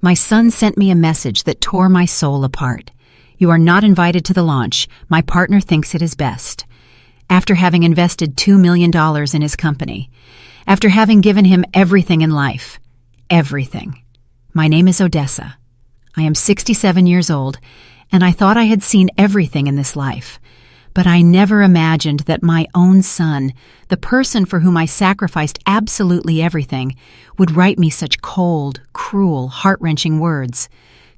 My son sent me a message that tore my soul apart. You are not invited to the launch. My partner thinks it is best. After having invested $2 million in his company. After having given him everything in life. Everything. My name is Odessa. I am 67 years old, and I thought I had seen everything in this life. But I never imagined that my own son, the person for whom I sacrificed absolutely everything, would write me such cold, cruel, heart-wrenching words.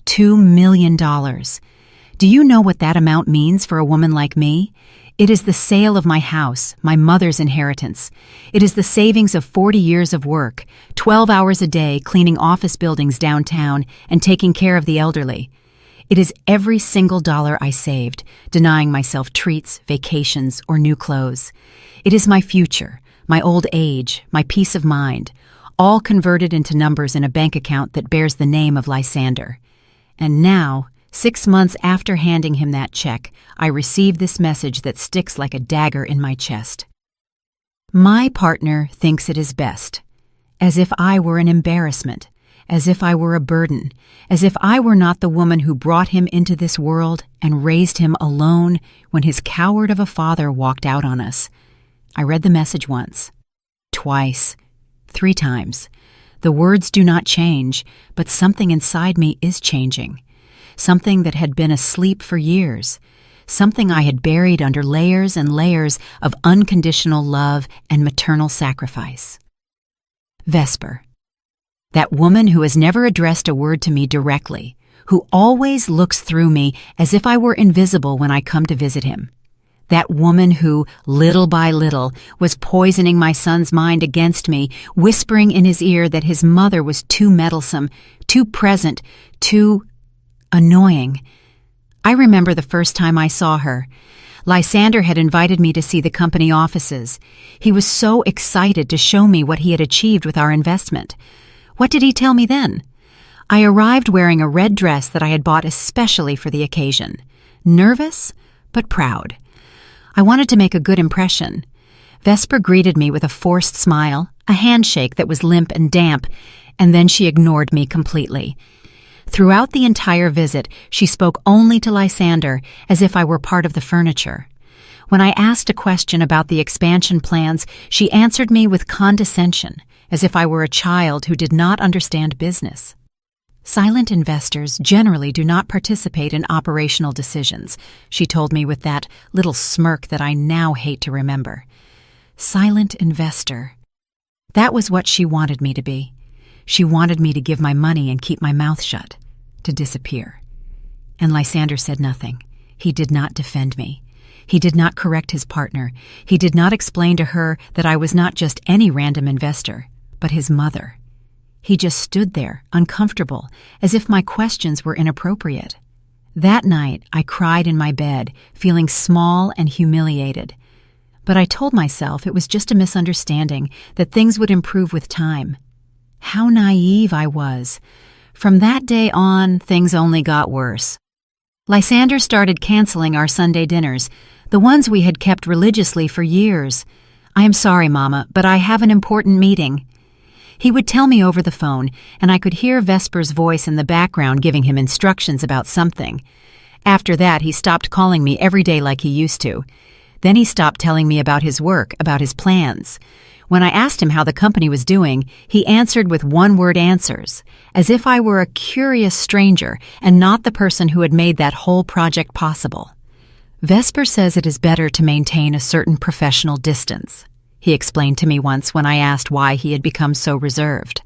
$2 million. Do you know what that amount means for a woman like me? It is the sale of my house, my mother's inheritance. It is the savings of 40 years of work, 12 hours a day cleaning office buildings downtown and taking care of the elderly. It is every single dollar I saved, denying myself treats, vacations, or new clothes. It is my future, my old age, my peace of mind, all converted into numbers in a bank account that bears the name of Lysander. And now, 6 months after handing him that check, I receive this message that sticks like a dagger in my chest. My partner thinks it is best, as if I were an embarrassment, as if I were a burden, as if I were not the woman who brought him into this world and raised him alone when his coward of a father walked out on us. I read the message once, twice, 3 times. The words do not change, but something inside me is changing. Something that had been asleep for years. Something I had buried under layers and layers of unconditional love and maternal sacrifice. Vesper. That woman who has never addressed a word to me directly, who always looks through me as if I were invisible when I come to visit him. That woman who, little by little, was poisoning my son's mind against me, whispering in his ear that his mother was too meddlesome, too present, too annoying. I remember the first time I saw her. Lysander had invited me to see the company offices. He was so excited to show me what he had achieved with our investment. What did he tell me then? I arrived wearing a red dress that I had bought especially for the occasion. Nervous, but proud. I wanted to make a good impression. Vesper greeted me with a forced smile, a handshake that was limp and damp, and then she ignored me completely. Throughout the entire visit, she spoke only to Lysander, as if I were part of the furniture. When I asked a question about the expansion plans, she answered me with condescension, as if I were a child who did not understand business. Silent investors generally do not participate in operational decisions, she told me with that little smirk that I now hate to remember. Silent investor. That was what she wanted me to be. She wanted me to give my money and keep my mouth shut, to disappear. And Lysander said nothing. He did not defend me. He did not correct his partner. He did not explain to her that I was not just any random investor, but his mother. He just stood there, uncomfortable, as if my questions were inappropriate. That night, I cried in my bed, feeling small and humiliated. But I told myself it was just a misunderstanding, that things would improve with time. How naive I was. From that day on, things only got worse. Lysander started canceling our Sunday dinners, the ones we had kept religiously for years. I am sorry, Mama, but I have an important meeting. He would tell me over the phone, and I could hear Vesper's voice in the background giving him instructions about something. After that, he stopped calling me every day like he used to. Then he stopped telling me about his work, about his plans. When I asked him how the company was doing, he answered with one-word answers, as if I were a curious stranger and not the person who had made that whole project possible. Vesper says it is better to maintain a certain professional distance, he explained to me once when I asked why he had become so reserved.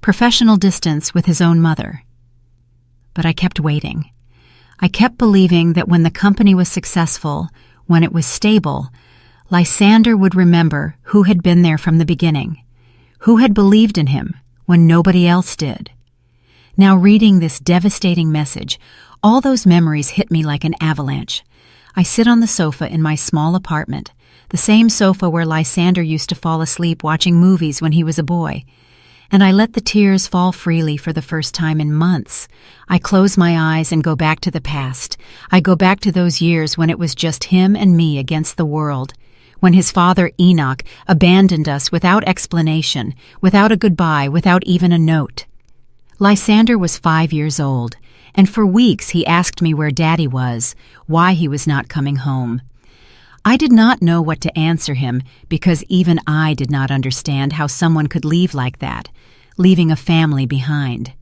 Professional distance with his own mother. But I kept waiting. I kept believing that when the company was successful, when it was stable, Lysander would remember who had been there from the beginning, who had believed in him when nobody else did. Now reading this devastating message, all those memories hit me like an avalanche. I sit on the sofa in my small apartment, the same sofa where Lysander used to fall asleep watching movies when he was a boy, and I let the tears fall freely for the first time in months. I close my eyes and go back to the past. I go back to those years when it was just him and me against the world, when his father Enoch abandoned us without explanation, without a goodbye, without even a note. Lysander was 5 years old, and for weeks he asked me where Daddy was, why he was not coming home. I did not know what to answer him because even I did not understand how someone could leave like that, leaving a family behind.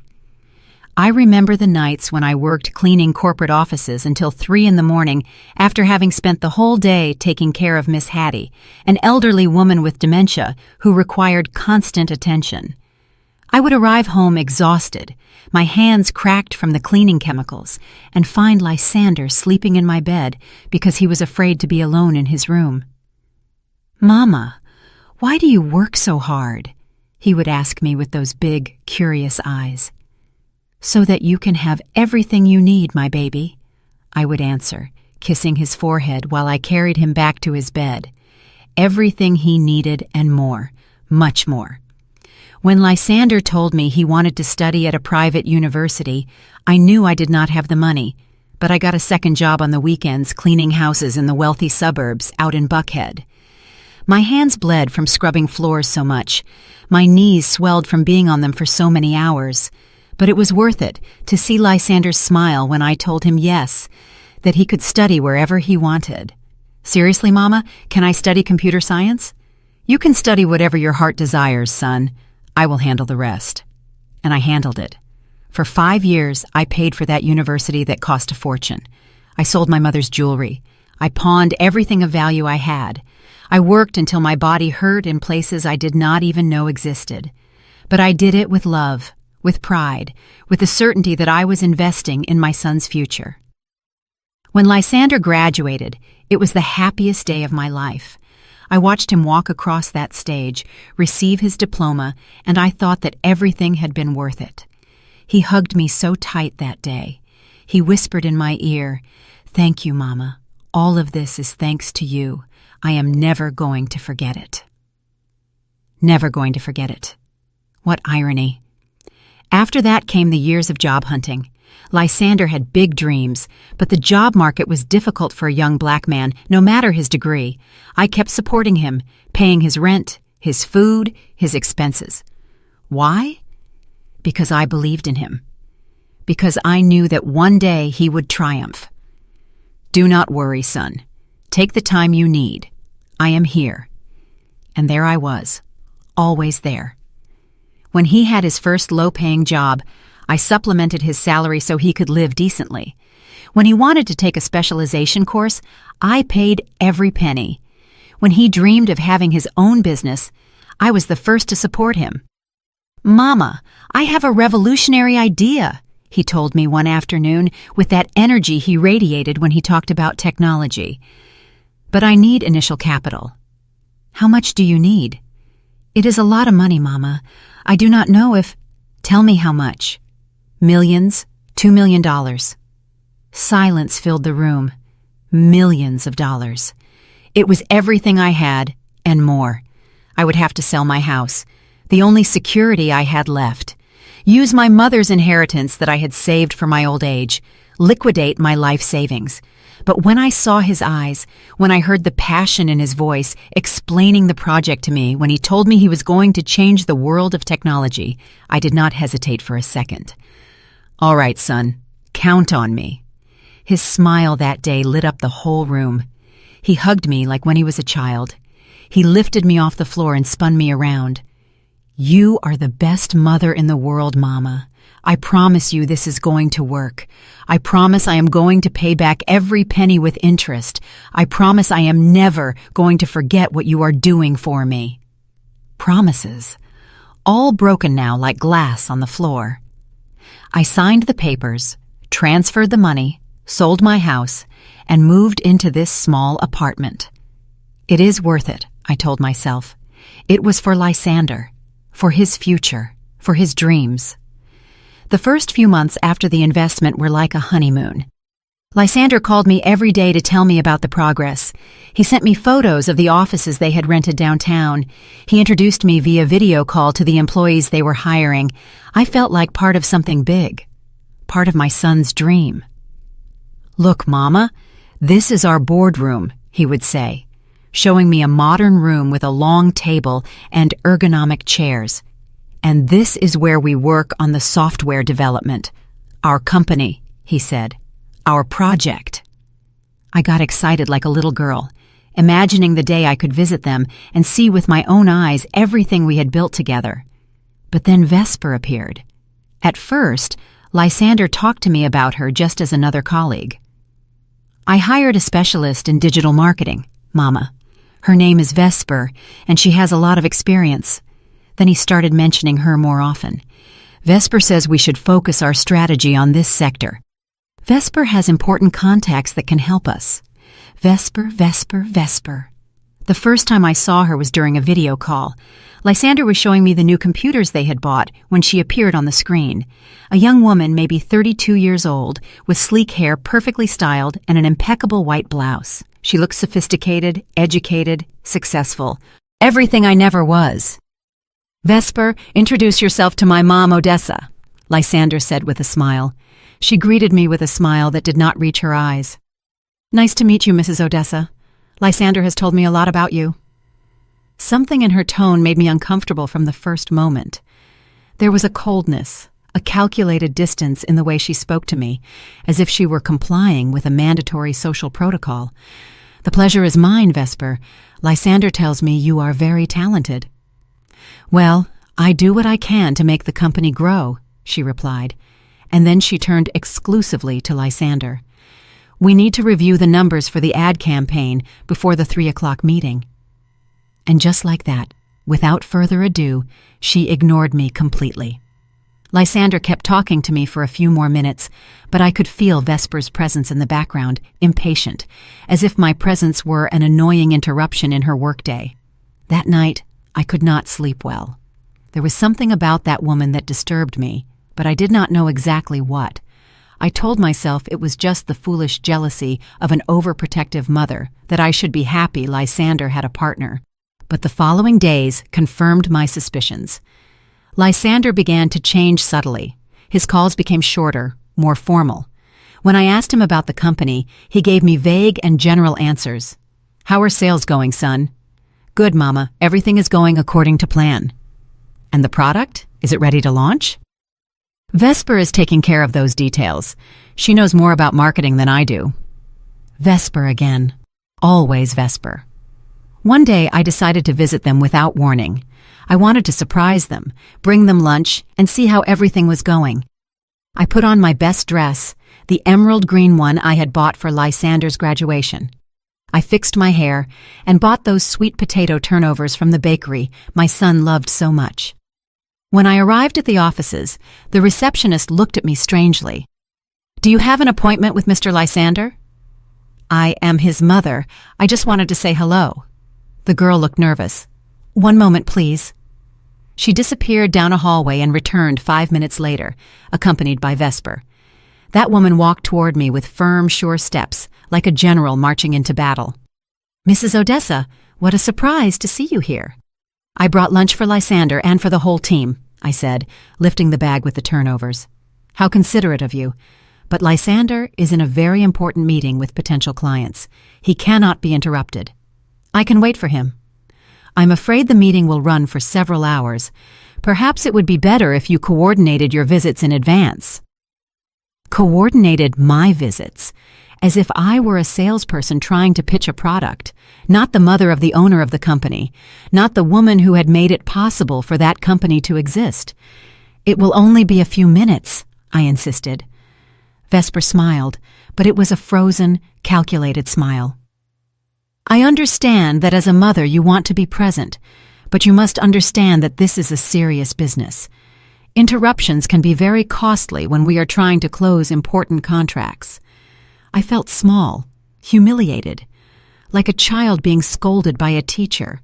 I remember the nights when I worked cleaning corporate offices until 3 in the morning after having spent the whole day taking care of Miss Hattie, an elderly woman with dementia who required constant attention. I would arrive home exhausted, my hands cracked from the cleaning chemicals, and find Lysander sleeping in my bed because he was afraid to be alone in his room. "Mama, why do you work so hard?" he would ask me with those big, curious eyes. "So that you can have everything you need, my baby," I would answer, kissing his forehead while I carried him back to his bed. Everything he needed and more, much more. When Lysander told me he wanted to study at a private university, I knew I did not have the money, but I got a second job on the weekends cleaning houses in the wealthy suburbs out in Buckhead. My hands bled from scrubbing floors so much. My knees swelled from being on them for so many hours. But it was worth it to see Lysander's smile when I told him yes, that he could study wherever he wanted. "Seriously, Mama, can I study computer science?" "You can study whatever your heart desires, son. I will handle the rest." And I handled it. For 5 years, I paid for that university that cost a fortune. I sold my mother's jewelry. I pawned everything of value I had. I worked until my body hurt in places I did not even know existed. But I did it with love, with pride, with the certainty that I was investing in my son's future. When Lysander graduated, it was the happiest day of my life. I watched him walk across that stage, receive his diploma, and I thought that everything had been worth it. He hugged me so tight that day. He whispered in my ear, "Thank you, Mama. All of this is thanks to you. I am never going to forget it." Never going to forget it. What irony. After that came the years of job hunting. Lysander had big dreams, but the job market was difficult for a young black man, no matter his degree. I kept supporting him, paying his rent, his food, his expenses. Why? Because I believed in him. Because I knew that one day he would triumph. "Do not worry, son. Take the time you need. I am here." And there I was, always there. When he had his first low-paying job, I supplemented his salary so he could live decently. When he wanted to take a specialization course, I paid every penny. When he dreamed of having his own business, I was the first to support him. "Mama, I have a revolutionary idea," he told me one afternoon with that energy he radiated when he talked about technology. "But I need initial capital." "How much do you need?" "It is a lot of money, Mama. I do not know if—" "Tell me how much." "Millions, $2 million. Silence filled the room. Millions of dollars. It was everything I had, and more. I would have to sell my house, the only security I had left, use my mother's inheritance that I had saved for my old age, liquidate my life savings. But when I saw his eyes, when I heard the passion in his voice explaining the project to me, when he told me he was going to change the world of technology, I did not hesitate for a second. "All right, son, count on me." His smile that day lit up the whole room. He hugged me like when he was a child. He lifted me off the floor and spun me around. "You are the best mother in the world, Mama. I promise you this is going to work. I promise I am going to pay back every penny with interest. I promise I am never going to forget what you are doing for me." Promises. All broken now like glass on the floor. I signed the papers, transferred the money, sold my house, and moved into this small apartment. It is worth it, I told myself. It was for Lysander, for his future, for his dreams. The first few months after the investment were like a honeymoon. Lysander called me every day to tell me about the progress. He sent me photos of the offices they had rented downtown. He introduced me via video call to the employees they were hiring. I felt like part of something big, part of my son's dream. "Look, Mama, this is our boardroom," he would say, showing me a modern room with a long table and ergonomic chairs. And this is where we work on the software development. Our company, he said. Our project. I got excited like a little girl, imagining the day I could visit them and see with my own eyes everything we had built together. But then Vesper appeared. At first, Lysander talked to me about her just as another colleague. I hired a specialist in digital marketing, Mama. Her name is Vesper, and she has a lot of experience. Then he started mentioning her more often. Vesper says we should focus our strategy on this sector. Vesper has important contacts that can help us. Vesper, Vesper, Vesper. The first time I saw her was during a video call. Lysander was showing me the new computers they had bought when she appeared on the screen. A young woman, maybe 32 years old, with sleek hair perfectly styled and an impeccable white blouse. She looked sophisticated, educated, successful. Everything I never was. Vesper, introduce yourself to my mom, Odessa, Lysander said with a smile. She greeted me with a smile that did not reach her eyes. Nice to meet you, Mrs. Odessa. Lysander has told me a lot about you. Something in her tone made me uncomfortable from the first moment. There was a coldness, a calculated distance in the way she spoke to me, as if she were complying with a mandatory social protocol. The pleasure is mine, Vesper. Lysander tells me you are very talented. Well, I do what I can to make the company grow, she replied, and then she turned exclusively to Lysander. We need to review the numbers for the ad campaign before the 3 o'clock meeting. And just like that, without further ado, she ignored me completely. Lysander kept talking to me for a few more minutes, but I could feel Vesper's presence in the background, impatient, as if my presence were an annoying interruption in her workday. That night, I could not sleep well. There was something about that woman that disturbed me, but I did not know exactly what. I told myself it was just the foolish jealousy of an overprotective mother, that I should be happy Lysander had a partner. But the following days confirmed my suspicions. Lysander began to change subtly. His calls became shorter, more formal. When I asked him about the company, he gave me vague and general answers. How are sales going, son? Good, Mama. Everything is going according to plan. And the product? Is it ready to launch? Vesper is taking care of those details. She knows more about marketing than I do. Vesper again. Always Vesper. One day I decided to visit them without warning. I wanted to surprise them, bring them lunch, and see how everything was going. I put on my best dress, the emerald green one I had bought for Lysander's graduation. I fixed my hair and bought those sweet potato turnovers from the bakery my son loved so much. When I arrived at the offices, the receptionist looked at me strangely. Do you have an appointment with Mr. Lysander? I am his mother. I just wanted to say hello. The girl looked nervous. 1 moment, please. She disappeared down a hallway and returned 5 minutes later, accompanied by Vesper. That woman walked toward me with firm, sure steps, like a general marching into battle. Mrs. Odessa, what a surprise to see you here. I brought lunch for Lysander and for the whole team, I said, lifting the bag with the turnovers. How considerate of you. But Lysander is in a very important meeting with potential clients. He cannot be interrupted. I can wait for him. I'm afraid the meeting will run for several hours. Perhaps it would be better if you coordinated your visits in advance. Coordinated my visits, as if I were a salesperson trying to pitch a product, not the mother of the owner of the company, not the woman who had made it possible for that company to exist. It will only be a few minutes, I insisted. Vesper smiled, but it was a frozen, calculated smile. I understand that as a mother you want to be present, but you must understand that this is a serious business. Interruptions can be very costly when we are trying to close important contracts. I felt small, humiliated, like a child being scolded by a teacher.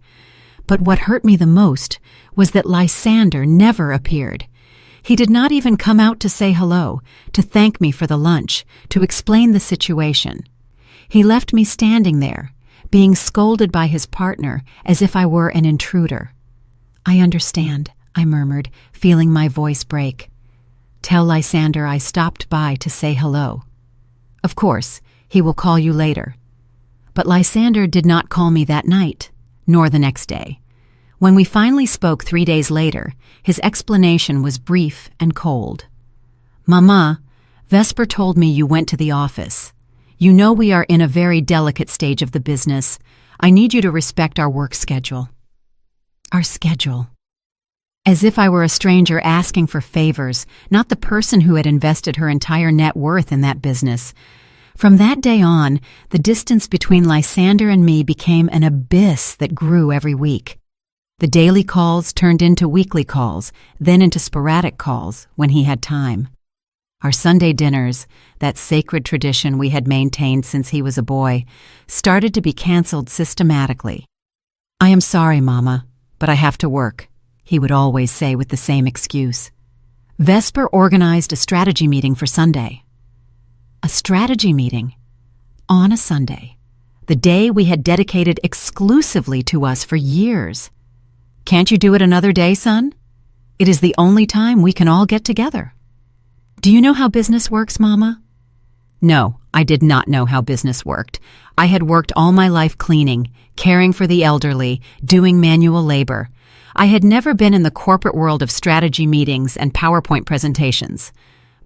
But what hurt me the most was that Lysander never appeared. He did not even come out to say hello, to thank me for the lunch, to explain the situation. He left me standing there, being scolded by his partner as if I were an intruder. I understand, I murmured, feeling my voice break. Tell Lysander I stopped by to say hello. Of course, he will call you later. But Lysander did not call me that night, nor the next day. When we finally spoke 3 days later, his explanation was brief and cold. "Mama, Vesper told me you went to the office. You know we are in a very delicate stage of the business. I need you to respect our work schedule." Our schedule. As if I were a stranger asking for favors, not the person who had invested her entire net worth in that business. From that day on, the distance between Lysander and me became an abyss that grew every week. The daily calls turned into weekly calls, then into sporadic calls when he had time. Our Sunday dinners, that sacred tradition we had maintained since he was a boy, started to be canceled systematically. "I am sorry, Mama, but I have to work," he would always say with the same excuse. Vesper organized a strategy meeting for Sunday. A strategy meeting on a Sunday, the day we had dedicated exclusively to us for years. "Can't you do it another day, son? It is the only time we can all get together." "Do you know how business works, Mama?" No, I did not know how business worked. I had worked all my life cleaning, caring for the elderly, doing manual labor. I had never been in the corporate world of strategy meetings and PowerPoint presentations.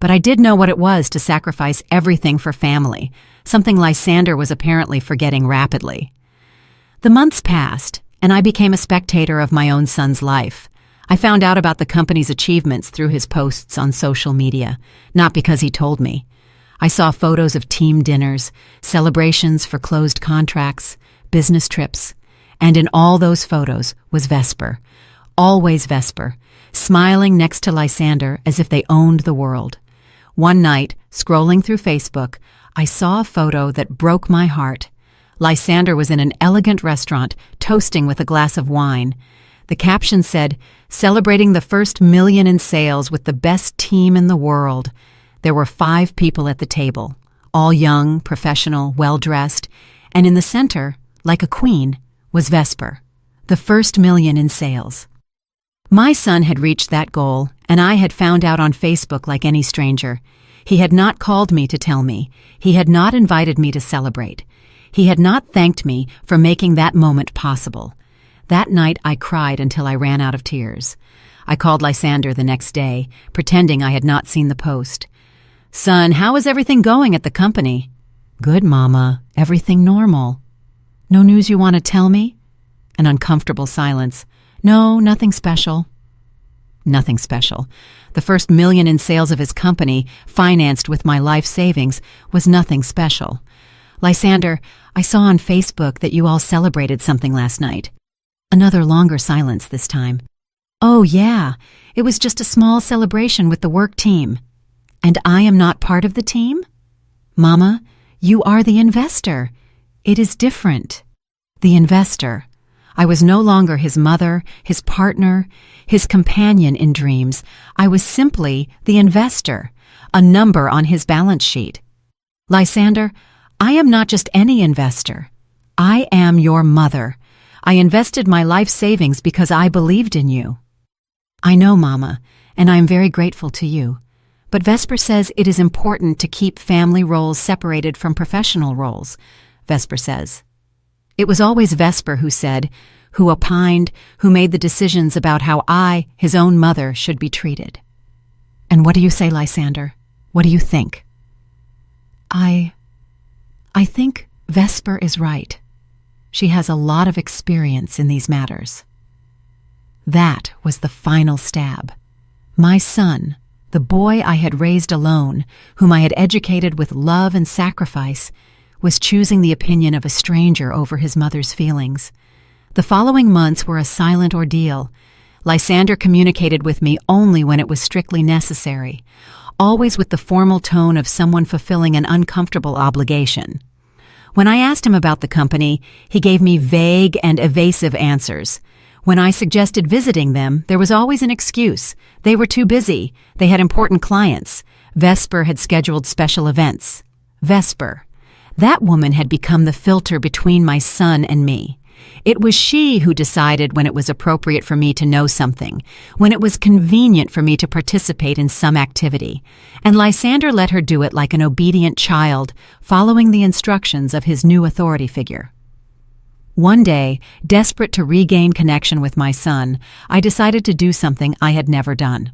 But I did know what it was to sacrifice everything for family, something Lysander was apparently forgetting rapidly. The months passed, and I became a spectator of my own son's life. I found out about the company's achievements through his posts on social media, not because he told me. I saw photos of team dinners, celebrations for closed contracts, business trips, and in all those photos was Vesper, always Vesper, smiling next to Lysander as if they owned the world. One night, scrolling through Facebook, I saw a photo that broke my heart. Lysander was in an elegant restaurant, toasting with a glass of wine. The caption said, "Celebrating the first million in sales with the best team in the world." There were 5 people at the table, all young, professional, well-dressed, and in the center, like a queen, was Vesper, the first million in sales. My son had reached that goal, and I had found out on Facebook like any stranger. He had not called me to tell me. He had not invited me to celebrate. He had not thanked me for making that moment possible. That night I cried until I ran out of tears. I called Lysander the next day, pretending I had not seen the post. "Son, how is everything going at the company?" "Good, Mama. Everything normal." "No news you want to tell me?" An uncomfortable silence. "No, nothing special." Nothing special. The first million in sales of his company, financed with my life savings, was nothing special. "Lysander, I saw on Facebook that you all celebrated something last night." Another longer silence this time. "Oh, yeah. It was just a small celebration with the work team." "And I am not part of the team?" "Mama, you are the investor. It is different." The investor. I was no longer his mother, his partner, his companion in dreams. I was simply the investor, a number on his balance sheet. "Lysander, I am not just any investor. I am your mother. I invested my life savings because I believed in you." "I know, Mama, and I am very grateful to you. But Vesper says it is important to keep family roles separated from professional roles," Vesper says. It was always Vesper who said, who opined, who made the decisions about how I, his own mother, should be treated. "And what do you say, Lysander? What do you think?" I think Vesper is right. She has a lot of experience in these matters." That was the final stab. My son, the boy I had raised alone, whom I had educated with love and sacrifice, was choosing the opinion of a stranger over his mother's feelings. The following months were a silent ordeal. Lysander communicated with me only when it was strictly necessary, always with the formal tone of someone fulfilling an uncomfortable obligation. When I asked him about the company, he gave me vague and evasive answers. When I suggested visiting them, there was always an excuse. They were too busy. They had important clients. Vesper had scheduled special events. Vesper. That woman had become the filter between my son and me. It was she who decided when it was appropriate for me to know something, when it was convenient for me to participate in some activity, and Lysander let her do it like an obedient child, following the instructions of his new authority figure. One day, desperate to regain connection with my son, I decided to do something I had never done.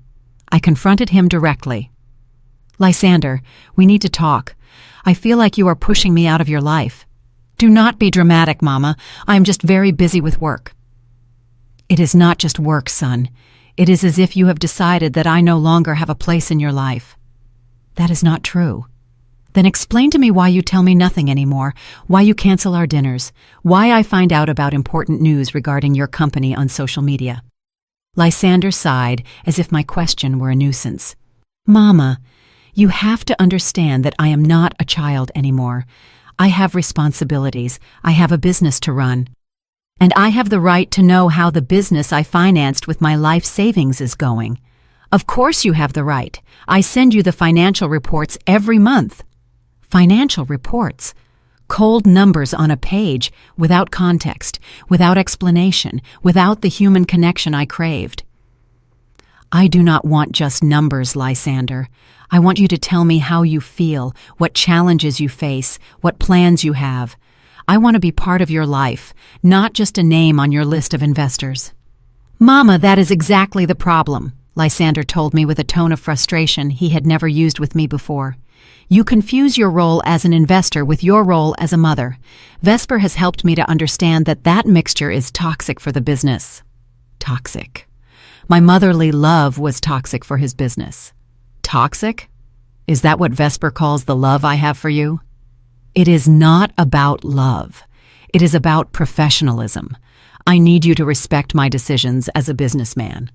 I confronted him directly. "Lysander, we need to talk. I feel like you are pushing me out of your life." "Do not be dramatic, Mama. I am just very busy with work." "It is not just work, son. It is as if you have decided that I no longer have a place in your life." "That is not true." "Then explain to me why you tell me nothing anymore, why you cancel our dinners, why I find out about important news regarding your company on social media." Lysander sighed as if my question were a nuisance. "Mama, you have to understand that I am not a child anymore. I have responsibilities. I have a business to run. And I have the right to know how the business I financed with my life savings is going. Of course you have the right. I send you the financial reports every month." Financial reports? Cold numbers on a page, without context, without explanation, without the human connection I craved. "I do not want just numbers, Lysander. I want you to tell me how you feel, what challenges you face, what plans you have. I want to be part of your life, not just a name on your list of investors." "Mama, that is exactly the problem," Lysander told me with a tone of frustration he had never used with me before. "You confuse your role as an investor with your role as a mother. Vesper has helped me to understand that that mixture is toxic for the business." Toxic. My motherly love was toxic for his business. Toxic? Is that what Vesper calls the love I have for you? It is not about love. It is about professionalism. I need you to respect my decisions as a businessman.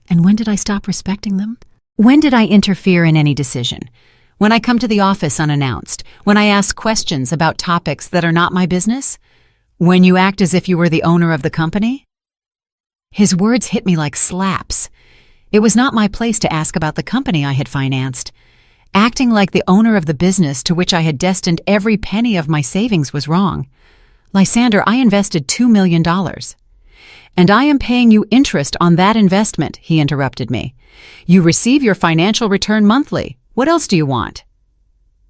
And when did I stop respecting them? When did I interfere in any decision? When I come to the office unannounced? When I ask questions about topics that are not my business? When you act as if you were the owner of the company? His words hit me like slaps. It was not my place to ask about the company I had financed. Acting like the owner of the business to which I had destined every penny of my savings was wrong. "Lysander, I invested $2 million. "And I am paying you interest on that investment," he interrupted me. "You receive your financial return monthly. What else do you want?"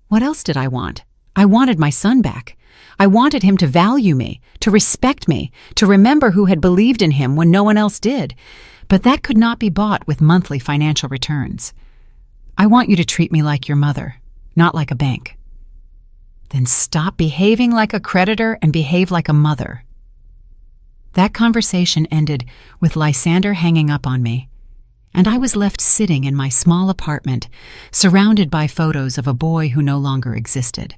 What else did I want? I wanted my son back. I wanted him to value me, to respect me, to remember who had believed in him when no one else did. But that could not be bought with monthly financial returns. "I want you to treat me like your mother, not like a bank." "Then stop behaving like a creditor and behave like a mother." That conversation ended with Lysander hanging up on me, and I was left sitting in my small apartment, surrounded by photos of a boy who no longer existed.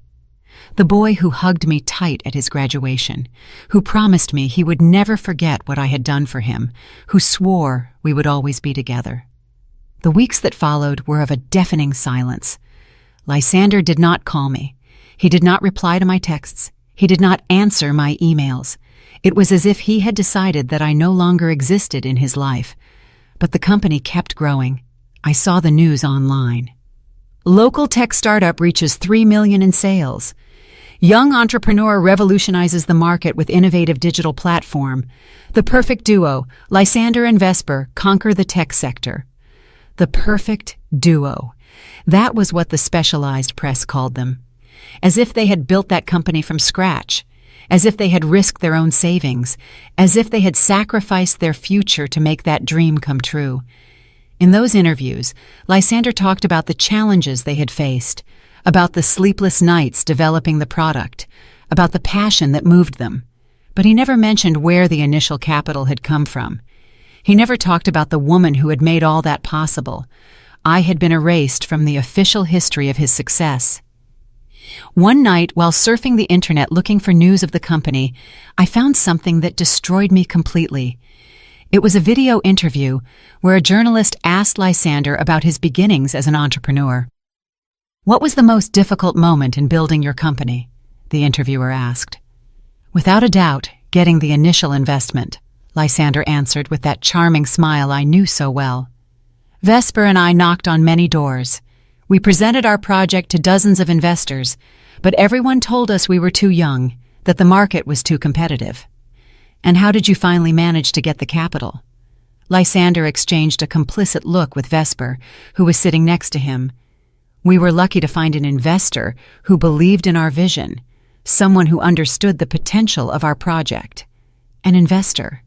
The boy who hugged me tight at his graduation, who promised me he would never forget what I had done for him, who swore we would always be together. The weeks that followed were of a deafening silence. Lysander did not call me. He did not reply to my texts. He did not answer my emails. It was as if he had decided that I no longer existed in his life. But the company kept growing. I saw the news online. Local tech startup reaches $3 million in sales. Young entrepreneur revolutionizes the market with innovative digital platform. The perfect duo, Lysander and Vesper, conquer the tech sector. The perfect duo. That was what the specialized press called them. As if they had built that company from scratch. As if they had risked their own savings. As if they had sacrificed their future to make that dream come true. In those interviews, Lysander talked about the challenges they had faced, about the sleepless nights developing the product, about the passion that moved them. But he never mentioned where the initial capital had come from. He never talked about the woman who had made all that possible. I had been erased from the official history of his success. One night, while surfing the internet looking for news of the company, I found something that destroyed me completely. It was a video interview where a journalist asked Lysander about his beginnings as an entrepreneur. "What was the most difficult moment in building your company?" the interviewer asked. "Without a doubt, getting the initial investment," Lysander answered with that charming smile I knew so well. "Vesper and I knocked on many doors. We presented our project to dozens of investors, but everyone told us we were too young, that the market was too competitive." "And how did you finally manage to get the capital?" Lysander exchanged a complicit look with Vesper, who was sitting next to him. "We were lucky to find an investor who believed in our vision, someone who understood the potential of our project. An investor.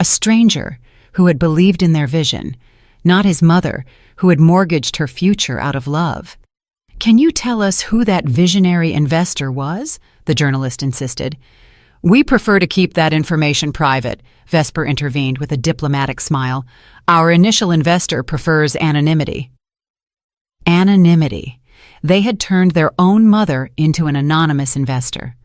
A stranger who had believed in their vision, not his mother who had mortgaged her future out of love. "Can you tell us who that visionary investor was?" the journalist insisted. "We prefer to keep that information private," Vesper intervened with a diplomatic smile. "Our initial investor prefers anonymity." Anonymity. They had turned their own mother into an anonymous investor.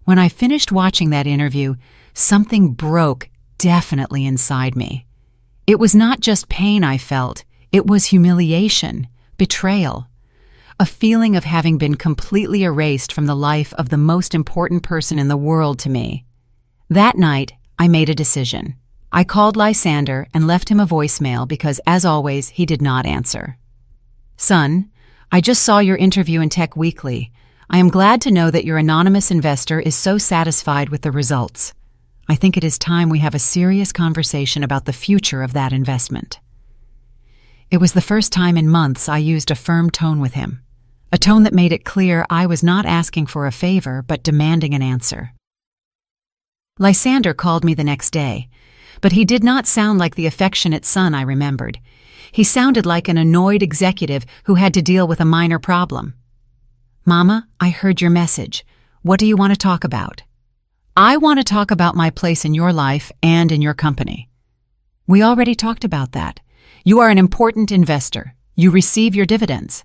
When I finished watching that interview, something broke definitely inside me. It was not just pain I felt, it was humiliation, betrayal, a feeling of having been completely erased from the life of the most important person in the world to me. That night, I made a decision. I called Lysander and left him a voicemail because, as always, he did not answer. "Son, I just saw your interview in Tech Weekly. I am glad to know that your anonymous investor is so satisfied with the results. I think it is time we have a serious conversation about the future of that investment." It was the first time in months I used a firm tone with him, a tone that made it clear I was not asking for a favor but demanding an answer. Lysander called me the next day, but he did not sound like the affectionate son I remembered. He sounded like an annoyed executive who had to deal with a minor problem. "Mama, I heard your message. What do you want to talk about?" "I want to talk about my place in your life and in your company." "We already talked about that. You are an important investor. You receive your dividends."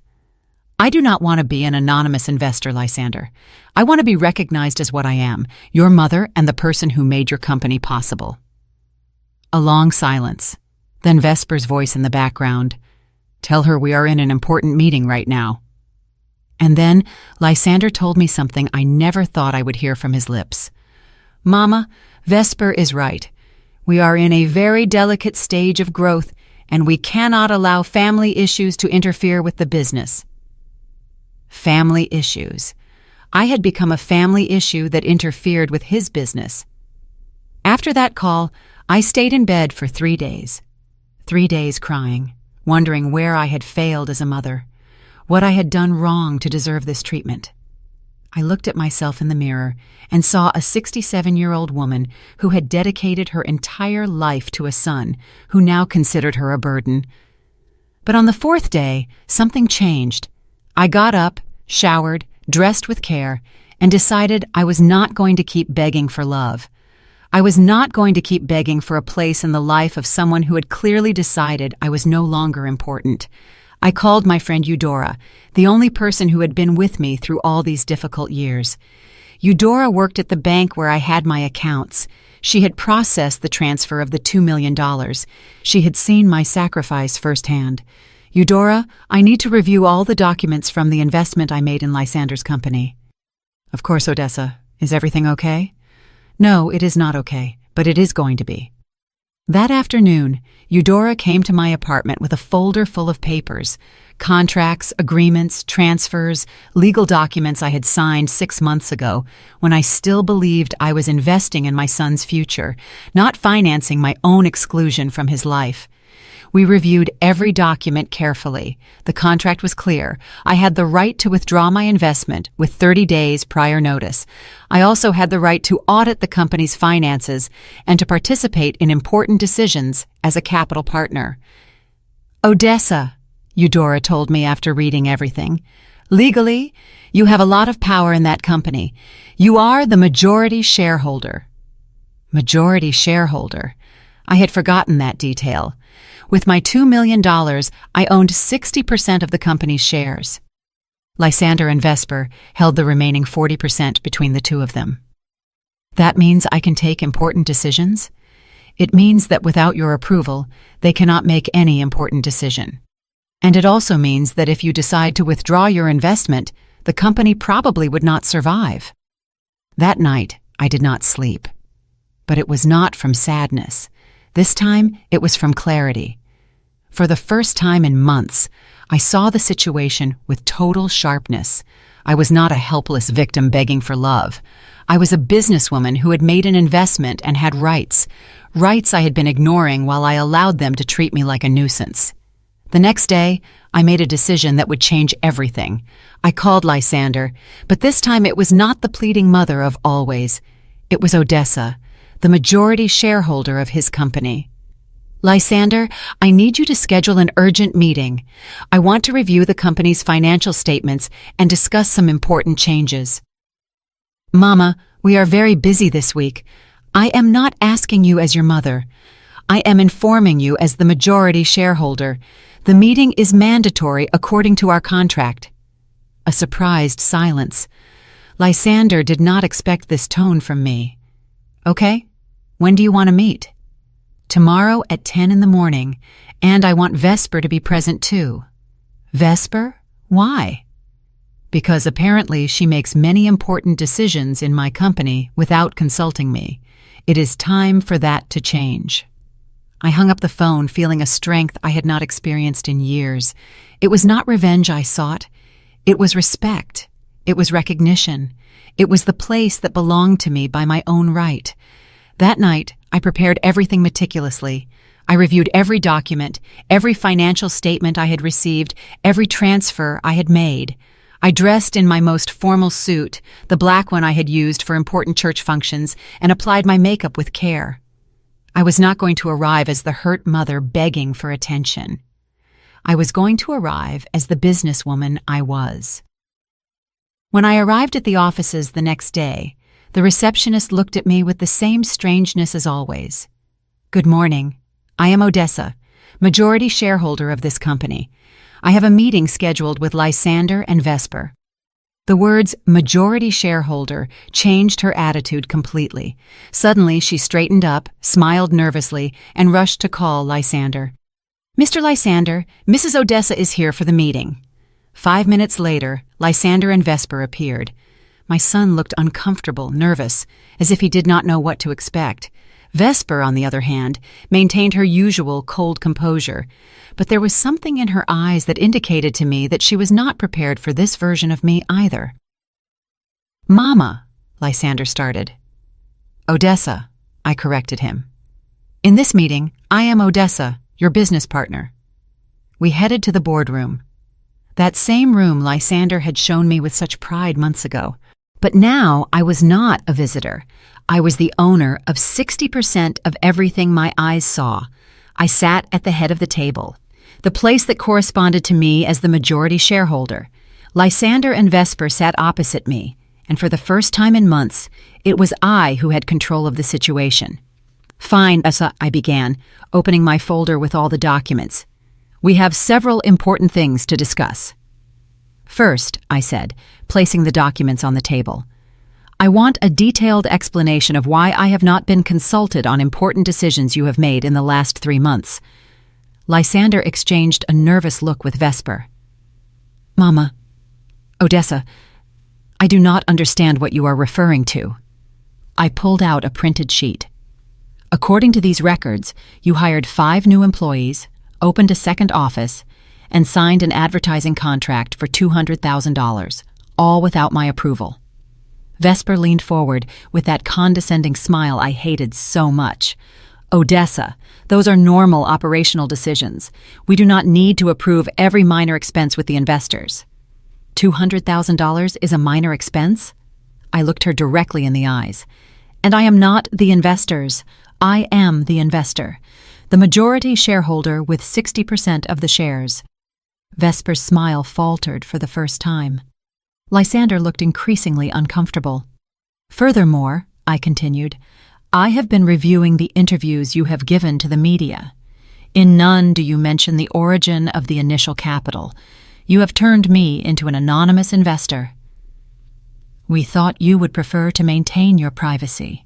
"I do not want to be an anonymous investor, Lysander. I want to be recognized as what I am, your mother and the person who made your company possible." A long silence. Then Vesper's voice in the background. "Tell her we are in an important meeting right now." And then Lysander told me something I never thought I would hear from his lips. "Mama, Vesper is right. We are in a very delicate stage of growth, and we cannot allow family issues to interfere with the business." Family issues. I had become a family issue that interfered with his business. After that call, I stayed in bed for 3 days. 3 days crying, wondering where I had failed as a mother, what I had done wrong to deserve this treatment. I looked at myself in the mirror and saw a 67-year-old woman who had dedicated her entire life to a son who now considered her a burden. But on the 4th day, something changed. I got up, showered, dressed with care, and decided I was not going to keep begging for love. I was not going to keep begging for a place in the life of someone who had clearly decided I was no longer important. I called my friend Eudora, the only person who had been with me through all these difficult years. Eudora worked at the bank where I had my accounts. She had processed the transfer of the $2 million. She had seen my sacrifice firsthand. "Eudora, I need to review all the documents from the investment I made in Lysander's company." "Of course, Odessa. Is everything okay?" "No, it is not okay, but it is going to be." That afternoon, Eudora came to my apartment with a folder full of papers, contracts, agreements, transfers, legal documents I had signed 6 months ago when I still believed I was investing in my son's future, not financing my own exclusion from his life. We reviewed every document carefully. The contract was clear. I had the right to withdraw my investment with 30 days prior notice. I also had the right to audit the company's finances and to participate in important decisions as a capital partner. "Odessa," Eudora told me after reading everything, "legally, you have a lot of power in that company. You are the majority shareholder." Majority shareholder. I had forgotten that detail. With my $2 million, I owned 60% of the company's shares. Lysander and Vesper held the remaining 40% between the two of them. "That means I can take important decisions?" "It means that without your approval, they cannot make any important decision. And it also means that if you decide to withdraw your investment, the company probably would not survive." That night, I did not sleep. But it was not from sadness. This time, it was from clarity. For the first time in months, I saw the situation with total sharpness. I was not a helpless victim begging for love. I was a businesswoman who had made an investment and had rights I had been ignoring while I allowed them to treat me like a nuisance. The next day, I made a decision that would change everything. I called Lysander, but this time it was not the pleading mother of always. It was Odessa, the majority shareholder of his company. Lysander, I need you to schedule an urgent meeting. I want to review the company's financial statements and discuss some important changes. Mama, we are very busy this week. I am not asking you as your mother. I am informing you as the majority shareholder. The meeting is mandatory according to our contract. A surprised silence. Lysander did not expect this tone from me. Okay, when do you want to meet? Tomorrow at 10 in the morning, and I want Vesper to be present too. Vesper? Why? Because apparently she makes many important decisions in my company without consulting me. It is time for that to change. I hung up the phone, feeling a strength I had not experienced in years. It was not revenge I sought. It was respect. It was recognition. It was the place that belonged to me by my own right. That night, I prepared everything meticulously. I reviewed every document, every financial statement I had received, every transfer I had made. I dressed in my most formal suit, the black one I had used for important church functions, and applied my makeup with care. I was not going to arrive as the hurt mother begging for attention. I was going to arrive as the businesswoman I was. When I arrived at the offices the next day, the receptionist looked at me with the same strangeness as always. Good morning. I am Odessa, majority shareholder of this company. I have a meeting scheduled with Lysander and Vesper. The words majority shareholder changed her attitude completely. Suddenly she straightened up, smiled nervously, and rushed to call Lysander. Mr. Lysander, Mrs. Odessa is here for the meeting. 5 minutes later, Lysander and Vesper appeared. My son looked uncomfortable, nervous, as if he did not know what to expect. Vesper, on the other hand, maintained her usual cold composure, but there was something in her eyes that indicated to me that she was not prepared for this version of me either. Mama, Lysander started. Odessa, I corrected him. In this meeting, I am Odessa, your business partner. We headed to the boardroom. That same room Lysander had shown me with such pride months ago. But now I was not a visitor. I was the owner of 60% of everything my eyes saw. I sat at the head of the table, the place that corresponded to me as the majority shareholder. Lysander and Vesper sat opposite me, and for the first time in months, it was I who had control of the situation. Fine, Essa, I began, opening my folder with all the documents. We have several important things to discuss. First, I said, placing the documents on the table, I want a detailed explanation of why I have not been consulted on important decisions you have made in the last 3 months. Lysander exchanged a nervous look with Vesper. Mama, Odessa, I do not understand what you are referring to. I pulled out a printed sheet. According to these records, you hired 5 new employees, opened a second office, and signed an advertising contract for $200,000, all without my approval. Vesper leaned forward with that condescending smile I hated so much. Odessa, those are normal operational decisions. We do not need to approve every minor expense with the investors. $200,000 is a minor expense? I looked her directly in the eyes. And I am not the investors. I am the investor, the majority shareholder with 60% of the shares. Vesper's smile faltered for the first time. Lysander looked increasingly uncomfortable. Furthermore, I continued, I have been reviewing the interviews you have given to the media. In none do you mention the origin of the initial capital. You have turned me into an anonymous investor. We thought you would prefer to maintain your privacy,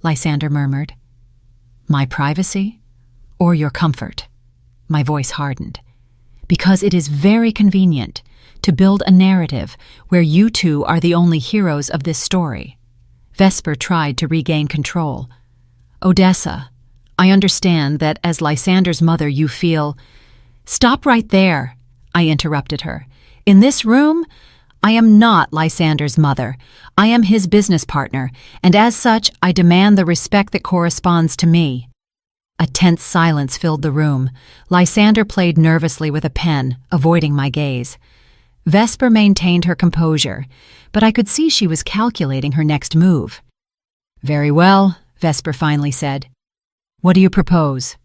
Lysander murmured. My privacy or your comfort? My voice hardened. Because it is very convenient to build a narrative where you two are the only heroes of this story. Vesper tried to regain control. Odessa, I understand that as Lysander's mother you feel— Stop right there, I interrupted her. In this room, I am not Lysander's mother. I am his business partner, and as such, I demand the respect that corresponds to me. A tense silence filled the room. Lysander played nervously with a pen, avoiding my gaze. Vesper maintained her composure, but I could see she was calculating her next move. Very well, Vesper finally said. What do you propose?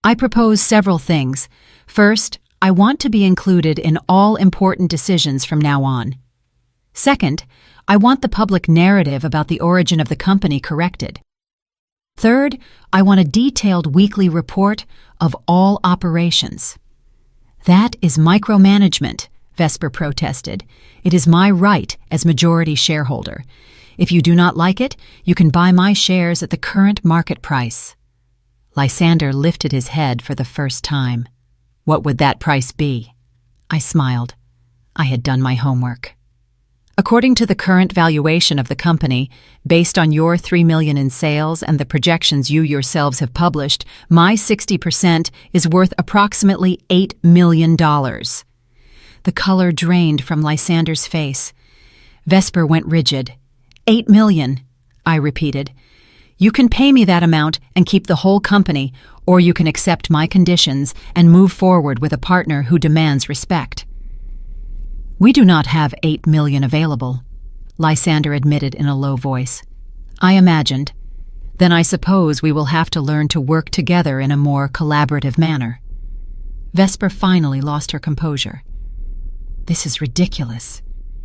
I propose several things. First, I want to be included in all important decisions from now on. Second, I want the public narrative about the origin of the company corrected. Third, I want a detailed weekly report of all operations. That is micromanagement, Vesper protested. It is my right as majority shareholder. If you do not like it, you can buy my shares at the current market price. Lysander lifted his head for the first time. What would that price be? I smiled. I had done my homework. According to the current valuation of the company, based on your $3 million in sales and the projections you yourselves have published, my 60% is worth approximately $8 million. The color drained from Lysander's face. Vesper went rigid. $8 million, I repeated. You can pay me that amount and keep the whole company, or you can accept my conditions and move forward with a partner who demands respect. We do not have $8 million available, Lysander admitted in a low voice. I imagined. Then I suppose we will have to learn to work together in a more collaborative manner. Vesper finally lost her composure. This is ridiculous.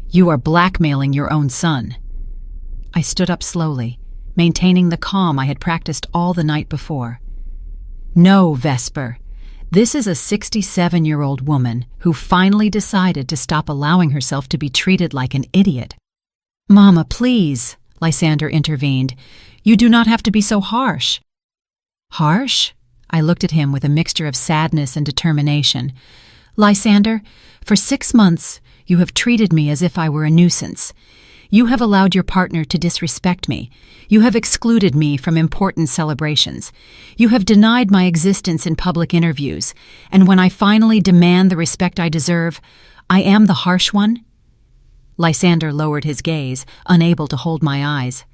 You are blackmailing your own son. I stood up slowly, maintaining the calm I had practiced all the night before. No, Vesper. This is a 67-year-old woman who finally decided to stop allowing herself to be treated like an idiot. Mama, please, Lysander intervened. You do not have to be so harsh. Harsh? I looked at him with a mixture of sadness and determination. Lysander, for 6 months you have treated me as if I were a nuisance. You have allowed your partner to disrespect me. You have excluded me from important celebrations. You have denied my existence in public interviews. And when I finally demand the respect I deserve, I am the harsh one? Lysander lowered his gaze, unable to hold my eyes.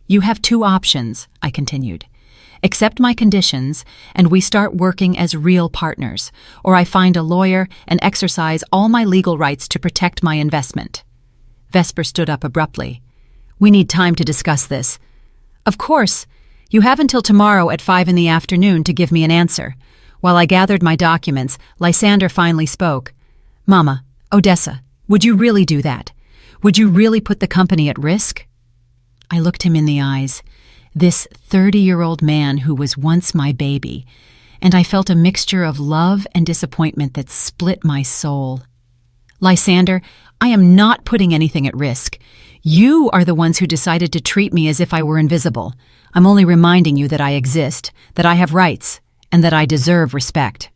You have 2 options, I continued. Accept my conditions, and we start working as real partners, or I find a lawyer and exercise all my legal rights to protect my investment. Vesper stood up abruptly. We need time to discuss this. Of course. You have until tomorrow at 5 p.m. to give me an answer. While I gathered my documents, Lysander finally spoke. Mama, Odessa, would you really do that? Would you really put the company at risk? I looked him in the eyes. This 30-year-old man who was once my baby, and I felt a mixture of love and disappointment that split my soul. Lysander, I am not putting anything at risk. You are the ones who decided to treat me as if I were invisible. I'm only reminding you that I exist, that I have rights, and that I deserve respect.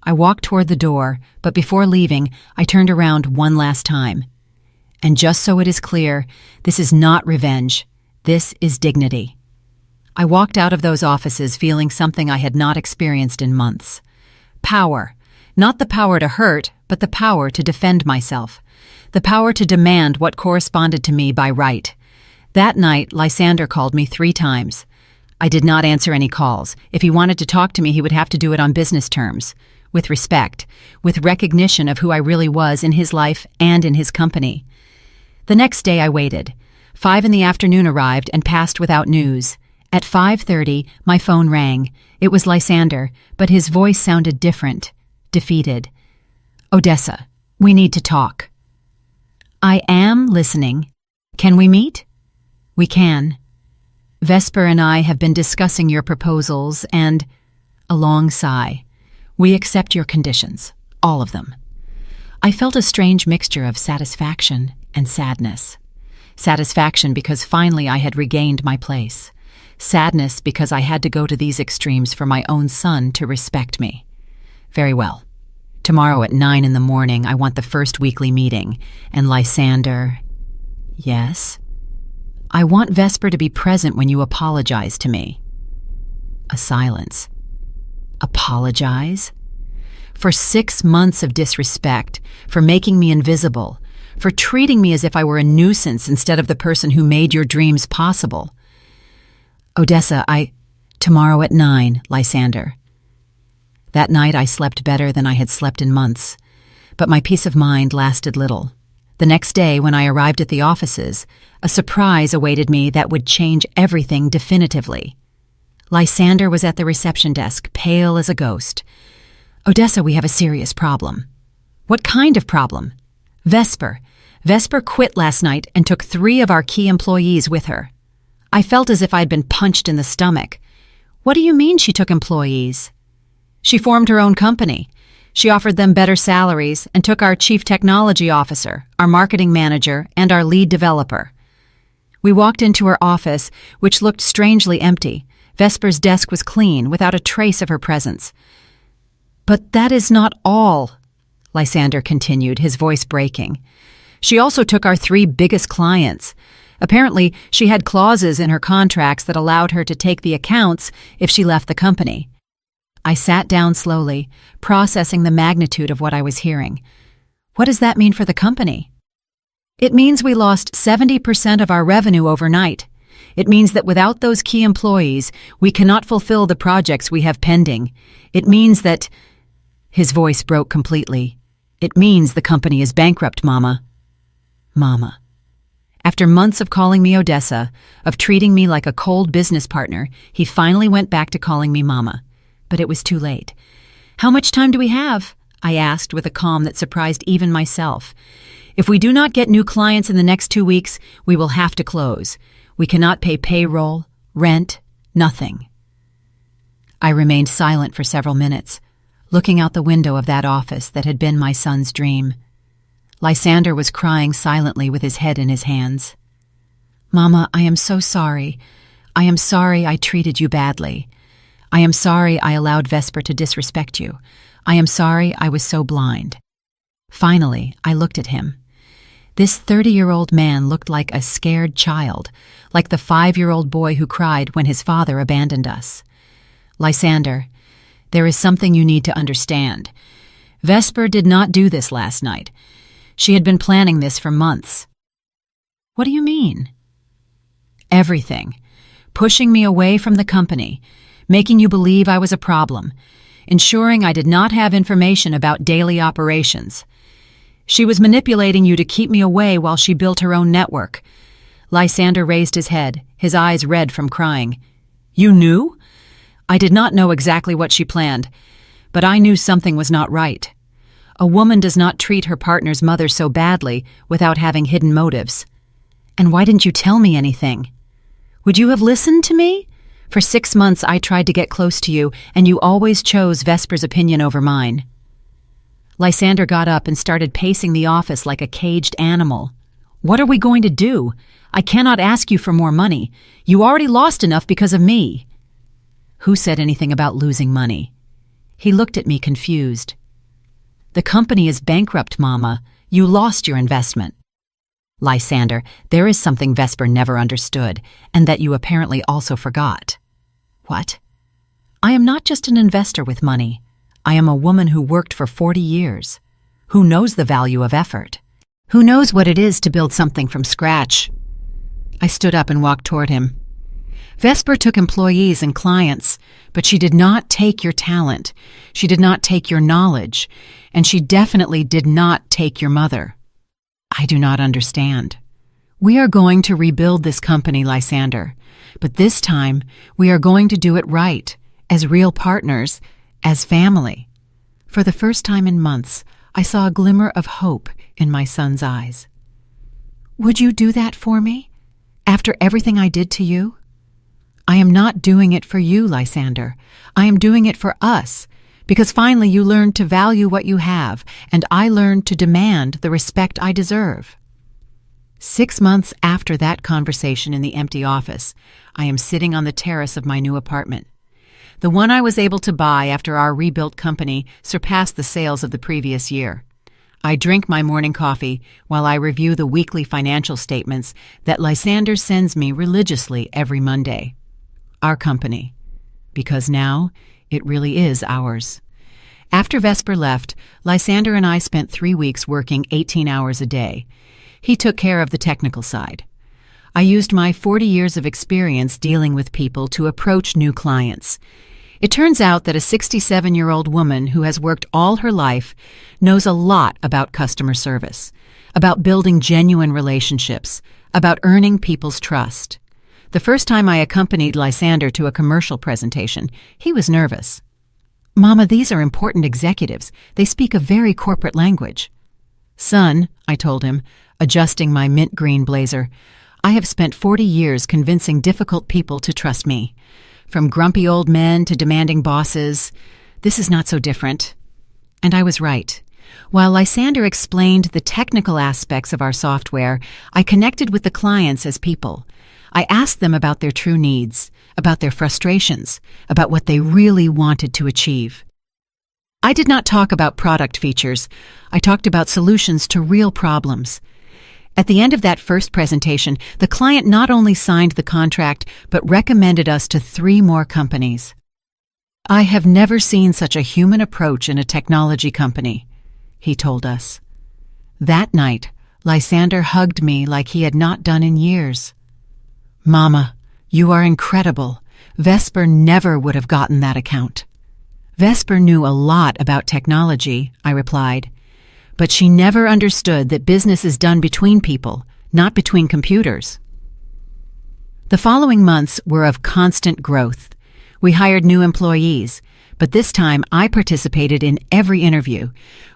I walked toward the door, but before leaving, I turned around one last time. And just so it is clear, this is not revenge. This is dignity. I walked out of those offices feeling something I had not experienced in months. Power. Not the power to hurt, but the power to defend myself. The power to demand what corresponded to me by right. That night, Lysander called me 3 times. I did not answer any calls. If he wanted to talk to me, he would have to do it on business terms, with respect, with recognition of who I really was in his life and in his company. The next day I waited. 5 p.m. arrived and passed without news. At 5:30, my phone rang. It was Lysander, but his voice sounded different, defeated. Odessa, we need to talk. I am listening. Can we meet? We can. Vesper and I have been discussing your proposals and, a long sigh, we accept your conditions, all of them. I felt a strange mixture of satisfaction and sadness. Satisfaction because finally I had regained my place. Sadness because I had to go to these extremes for my own son to respect me. Very well. Tomorrow at 9 a.m, I want the first weekly meeting, and Lysander... Yes? I want Vesper to be present when you apologize to me. A silence. Apologize? For 6 months of disrespect, for making me invisible, for treating me as if I were a nuisance instead of the person who made your dreams possible. Odessa, Tomorrow at 9, Lysander. That night I slept better than I had slept in months, but my peace of mind lasted little. The next day, when I arrived at the offices, a surprise awaited me that would change everything definitively. Lysander was at the reception desk, pale as a ghost. "Odessa, we have a serious problem." "What kind of problem?" "Vesper. Vesper quit last night and took 3 of our key employees with her." I felt as if I'd been punched in the stomach. "What do you mean she took employees?" "She formed her own company. She offered them better salaries and took our chief technology officer, our marketing manager, and our lead developer." We walked into her office, which looked strangely empty. Vesper's desk was clean, without a trace of her presence. "But that is not all," Lysander continued, his voice breaking. "She also took our 3 biggest clients. Apparently, she had clauses in her contracts that allowed her to take the accounts if she left the company." I sat down slowly, processing the magnitude of what I was hearing. "What does that mean for the company?" "It means we lost 70% of our revenue overnight. It means that without those key employees, we cannot fulfill the projects we have pending. It means that—" His voice broke completely. "It means the company is bankrupt, Mama." Mama. After months of calling me Odessa, of treating me like a cold business partner, he finally went back to calling me Mama. But it was too late. "How much time do we have?" I asked with a calm that surprised even myself. "If we do not get new clients in the next 2 weeks, we will have to close. We cannot pay payroll, rent, nothing." I remained silent for several minutes, looking out the window of that office that had been my son's dream. Lysander was crying silently with his head in his hands. "Mama, I am so sorry. I am sorry I treated you badly. I am sorry I allowed Vesper to disrespect you. I am sorry I was so blind." Finally, I looked at him. This 30-year-old man looked like a scared child, like the 5-year-old boy who cried when his father abandoned us. "Lysander, there is something you need to understand. Vesper did not do this last night. She had been planning this for months." "What do you mean?" "Everything. Pushing me away from the company, making you believe I was a problem, ensuring I did not have information about daily operations. She was manipulating you to keep me away while she built her own network." Lysander raised his head, his eyes red from crying. "You knew?" "I did not know exactly what she planned, but I knew something was not right. A woman does not treat her partner's mother so badly without having hidden motives." "And why didn't you tell me anything?" "Would you have listened to me? For 6 months I tried to get close to you, and you always chose Vesper's opinion over mine." Lysander got up and started pacing the office like a caged animal. "What are we going to do? I cannot ask you for more money. You already lost enough because of me." "Who said anything about losing money?" He looked at me confused. "The company is bankrupt, Mama. You lost your investment." "Lysander, there is something Vesper never understood, and that you apparently also forgot." "What?" "I am not just an investor with money. I am a woman who worked for 40 years, who knows the value of effort, who knows what it is to build something from scratch." I stood up and walked toward him. "Vesper took employees and clients, but she did not take your talent. She did not take your knowledge, and she definitely did not take your mother." "I do not understand." "We are going to rebuild this company, Lysander, but this time we are going to do it right, as real partners, as family." For the first time in months, I saw a glimmer of hope in my son's eyes. "Would you do that for me, after everything I did to you?" "I am not doing it for you, Lysander. I am doing it for us, because finally you learned to value what you have, and I learned to demand the respect I deserve." 6 months after that conversation in the empty office, I am sitting on the terrace of my new apartment. The one I was able to buy after our rebuilt company surpassed the sales of the previous year. I drink my morning coffee while I review the weekly financial statements that Lysander sends me religiously every Monday. Our company. Because now, it really is ours. After Vesper left, Lysander and I spent 3 weeks working 18 hours a day. He took care of the technical side. I used my 40 years of experience dealing with people to approach new clients. It turns out that a 67-year-old woman who has worked all her life knows a lot about customer service, about building genuine relationships, about earning people's trust. The first time I accompanied Lysander to a commercial presentation, he was nervous. "Mama, these are important executives. They speak a very corporate language." "Son," I told him, adjusting my mint green blazer, "I have spent 40 years convincing difficult people to trust me. From grumpy old men to demanding bosses, this is not so different." And I was right. While Lysander explained the technical aspects of our software, I connected with the clients as people. I asked them about their true needs, about their frustrations, about what they really wanted to achieve. I did not talk about product features. I talked about solutions to real problems. At the end of that first presentation, the client not only signed the contract, but recommended us to 3 more companies. "I have never seen such a human approach in a technology company," he told us. That night, Lysander hugged me like he had not done in years. "Mama, you are incredible. Vesper never would have gotten that account." "Vesper knew a lot about technology," I replied, "but she never understood that business is done between people, not between computers." The following months were of constant growth. We hired new employees, but this time I participated in every interview.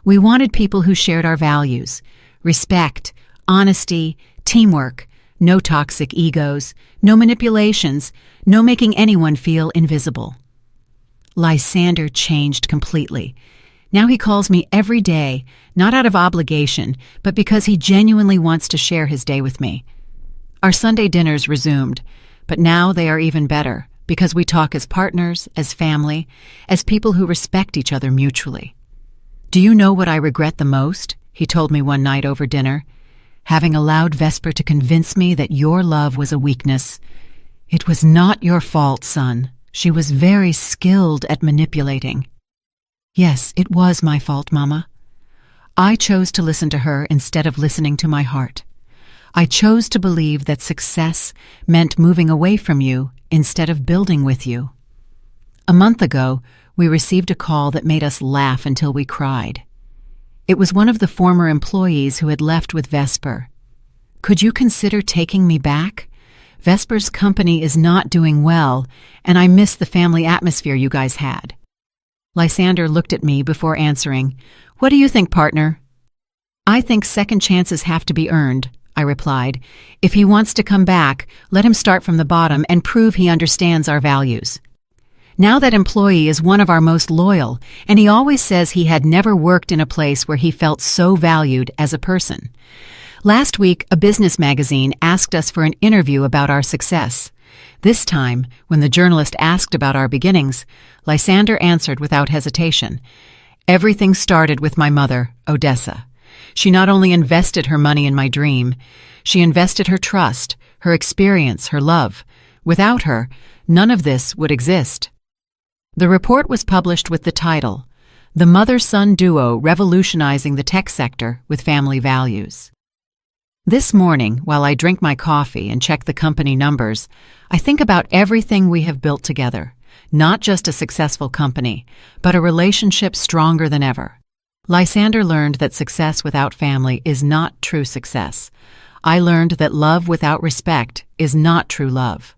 We wanted people who shared our values: respect, honesty, teamwork, no toxic egos, no manipulations, no making anyone feel invisible. Lysander changed completely. Now he calls me every day, not out of obligation, but because he genuinely wants to share his day with me. Our Sunday dinners resumed, but now they are even better because we talk as partners, as family, as people who respect each other mutually. "Do you know what I regret the most?" he told me one night over dinner. "Having allowed Vesper to convince me that your love was a weakness. It was not your fault, son. She was very skilled at manipulating." "Yes, it was my fault, Mama. I chose to listen to her instead of listening to my heart. I chose to believe that success meant moving away from you instead of building with you." A month ago, we received a call that made us laugh until we cried. It was one of the former employees who had left with Vesper. "Could you consider taking me back? Vesper's company is not doing well, and I miss the family atmosphere you guys had." Lysander looked at me before answering. "What do you think, partner?" "I think second chances have to be earned," I replied. "If he wants to come back, let him start from the bottom and prove he understands our values." Now that employee is one of our most loyal, and he always says he had never worked in a place where he felt so valued as a person. Last week, a business magazine asked us for an interview about our success. This time, when the journalist asked about our beginnings, Lysander answered without hesitation. "Everything started with my mother, Odessa. She not only invested her money in my dream, she invested her trust, her experience, her love. Without her, none of this would exist." The report was published with the title, "The Mother-Son Duo Revolutionizing the Tech Sector with Family Values." This morning, while I drink my coffee and check the company numbers, I think about everything we have built together. Not just a successful company, but a relationship stronger than ever. Lysander learned that success without family is not true success. I learned that love without respect is not true love.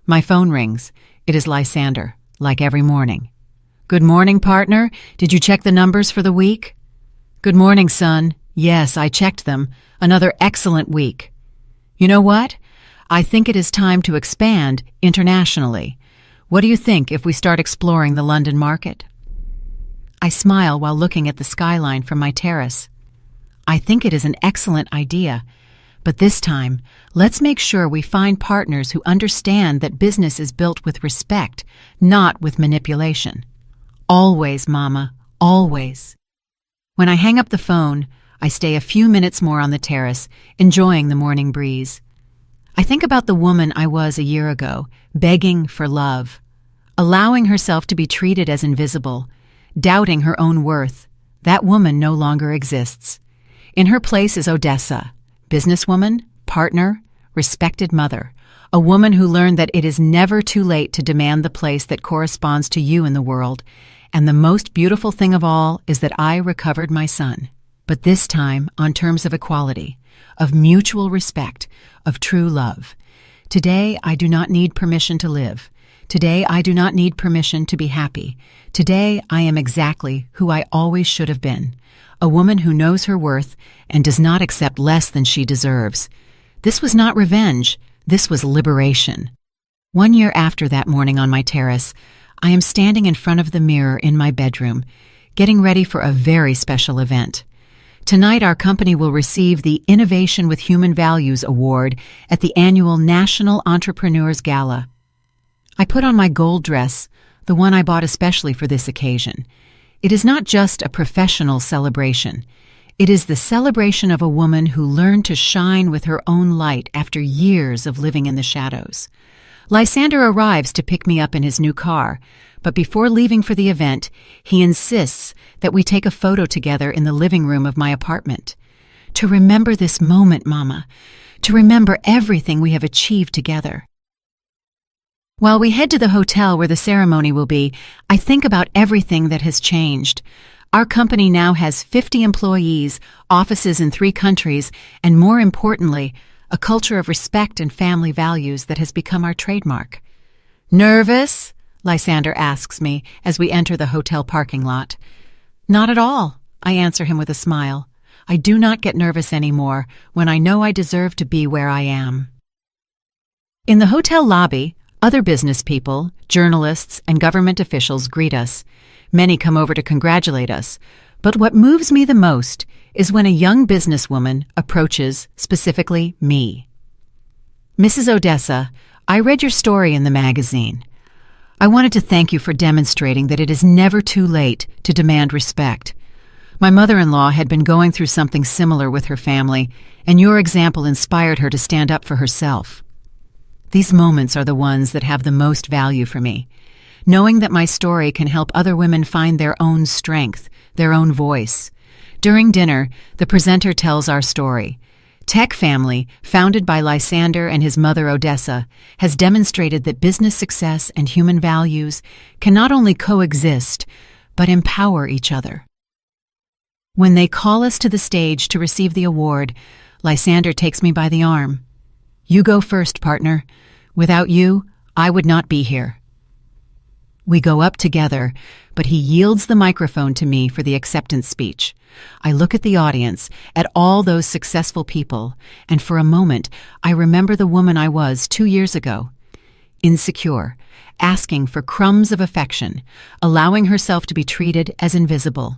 My phone rings. It is Lysander, like every morning. "Good morning, partner. Did you check the numbers for the week?" "Good morning, son. Yes, I checked them. Another excellent week." "You know what? I think it is time to expand internationally. What do you think if we start exploring the London market?" I smile while looking at the skyline from my terrace. I think it is an excellent idea, but this time, let's make sure we find partners who understand that business is built with respect, not with manipulation. Always, Mama, always. When I hang up the phone, I stay a few minutes more on the terrace, enjoying the morning breeze. I think about the woman I was a year ago, begging for love, allowing herself to be treated as invisible, doubting her own worth. That woman no longer exists. In her place is Odessa, businesswoman, partner, respected mother, a woman who learned that it is never too late to demand the place that corresponds to you in the world. And the most beautiful thing of all is that I recovered my son. But this time on terms of equality, of mutual respect, of true love. Today I do not need permission to live. Today I do not need permission to be happy. Today I am exactly who I always should have been, a woman who knows her worth and does not accept less than she deserves. This was not revenge, this was liberation. 1 year after that morning on my terrace, I am standing in front of the mirror in my bedroom, getting ready for a very special event. Tonight our company will receive the Innovation with Human Values Award at the annual National Entrepreneurs Gala. I put on my gold dress, the one I bought especially for this occasion. It is not just a professional celebration. It is the celebration of a woman who learned to shine with her own light after years of living in the shadows. Lysander arrives to pick me up in his new car, but before leaving for the event, he insists that we take a photo together in the living room of my apartment. To remember this moment, Mama. To remember everything we have achieved together. While we head to the hotel where the ceremony will be, I think about everything that has changed. Our company now has 50 employees, offices in 3 countries, and more importantly, a culture of respect and family values that has become our trademark. Nervous? Lysander asks me as we enter the hotel parking lot. Not at all, I answer him with a smile. I do not get nervous anymore when I know I deserve to be where I am. In the hotel lobby, other business people, journalists, and government officials greet us. Many come over to congratulate us. But what moves me the most is when a young businesswoman approaches specifically me. Mrs. Odessa, I read your story in the magazine. I wanted to thank you for demonstrating that it is never too late to demand respect. My mother-in-law had been going through something similar with her family, and your example inspired her to stand up for herself. These moments are the ones that have the most value for me. Knowing that my story can help other women find their own strength, their own voice. During dinner, the presenter tells our story. Tech Family, founded by Lysander and his mother Odessa, has demonstrated that business success and human values can not only coexist, but empower each other. When they call us to the stage to receive the award, Lysander takes me by the arm. You go first, partner. Without you, I would not be here. We go up together, but he yields the microphone to me for the acceptance speech. I look at the audience, at all those successful people, and for a moment, I remember the woman I was 2 years ago. Insecure, asking for crumbs of affection, allowing herself to be treated as invisible.